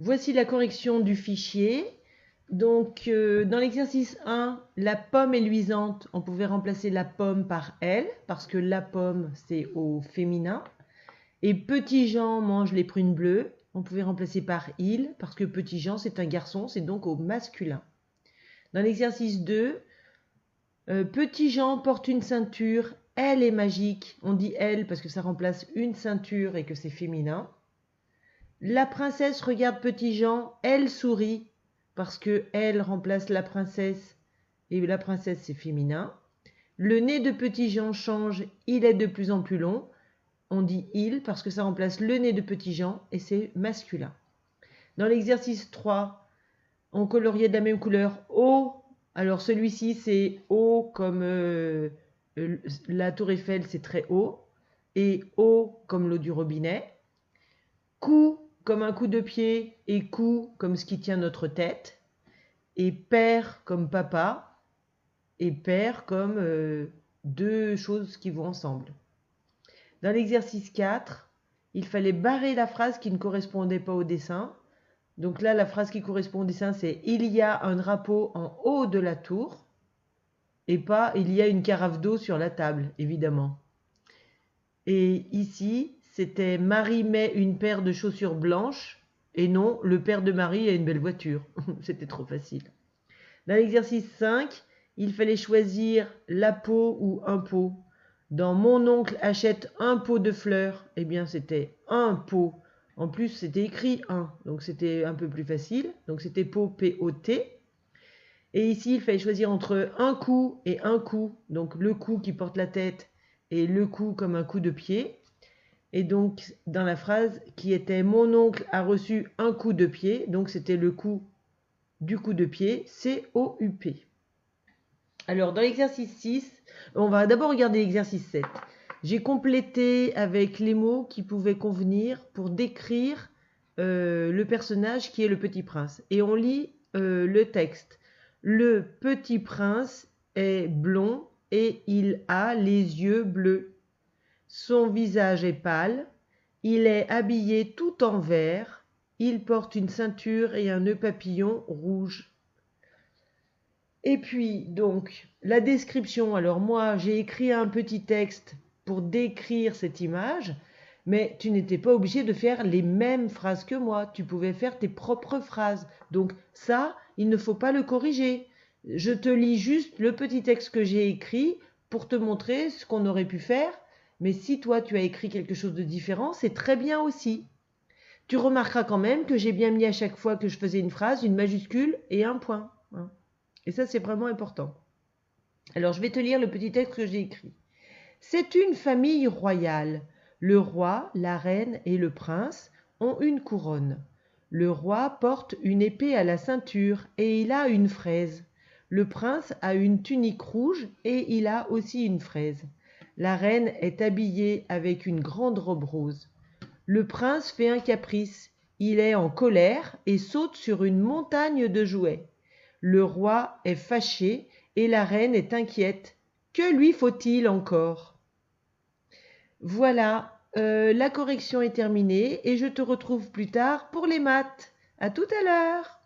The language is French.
Voici la correction du fichier. Donc, dans l'exercice 1, la pomme est luisante. On pouvait remplacer la pomme par elle, parce que la pomme, c'est au féminin. Et Petit Jean mange les prunes bleues. On pouvait remplacer par il, parce que Petit Jean, c'est un garçon, c'est donc au masculin. Dans l'exercice 2, Petit Jean porte une ceinture. Elle est magique. On dit elle parce que ça remplace une ceinture et que c'est féminin. La princesse regarde Petit Jean, elle sourit, parce que elle remplace la princesse, et la princesse c'est féminin. Le nez de Petit Jean change, il est de plus en plus long. On dit il parce que ça remplace le nez de Petit Jean et c'est masculin. Dans l'exercice 3, on coloriait de la même couleur O. Alors celui-ci c'est O comme la tour Eiffel, c'est très haut. Et O comme l'eau du robinet. Cou comme un coup de pied et cou comme ce qui tient notre tête. Et père comme papa et père comme deux choses qui vont ensemble. Dans l'exercice 4, il fallait barrer la phrase qui ne correspondait pas au dessin. Donc là, la phrase qui correspond au dessin, c'est « Il y a un drapeau en haut de la tour » et pas « Il y a une carafe d'eau sur la table », évidemment. Et ici, c'était « Marie met une paire de chaussures blanches » et non « Le père de Marie a une belle voiture ». C'était trop facile. Dans l'exercice 5, il fallait choisir la pot ou un pot. Dans Mon oncle achète un pot de fleurs, eh bien c'était un pot. En plus, c'était écrit un, donc c'était un peu plus facile. Donc c'était pot, P-O-T. Et ici, il fallait choisir entre un coup et un coup. Donc le coup qui porte la tête et le coup comme un coup de pied. Et donc dans la phrase qui était « Mon oncle a reçu un coup de pied », donc c'était le coup du coup de pied, C-O-U-P. Alors dans l'exercice 6, on va d'abord regarder l'exercice 7. J'ai complété avec les mots qui pouvaient convenir pour décrire le personnage qui est le petit prince. Et on lit le texte. Le petit prince est blond et il a les yeux bleus. Son visage est pâle. Il est habillé tout en vert. Il porte une ceinture et un nœud papillon rouge. Et puis, donc, la description. Alors moi, j'ai écrit un petit texte pour décrire cette image, mais tu n'étais pas obligé de faire les mêmes phrases que moi. Tu pouvais faire tes propres phrases. Donc ça, il ne faut pas le corriger. Je te lis juste le petit texte que j'ai écrit pour te montrer ce qu'on aurait pu faire. Mais si toi, tu as écrit quelque chose de différent, c'est très bien aussi. Tu remarqueras quand même que j'ai bien mis à chaque fois que je faisais une phrase, une majuscule et un point. Et ça, c'est vraiment important. Alors, je vais te lire le petit texte que j'ai écrit. C'est une famille royale. Le roi, la reine et le prince ont une couronne. Le roi porte une épée à la ceinture et il a une fraise. Le prince a une tunique rouge et il a aussi une fraise. La reine est habillée avec une grande robe rose. Le prince fait un caprice. Il est en colère et saute sur une montagne de jouets. Le roi est fâché et la reine est inquiète. Que lui faut-il encore ? Voilà, la correction est terminée et je te retrouve plus tard pour les maths. À tout à l'heure.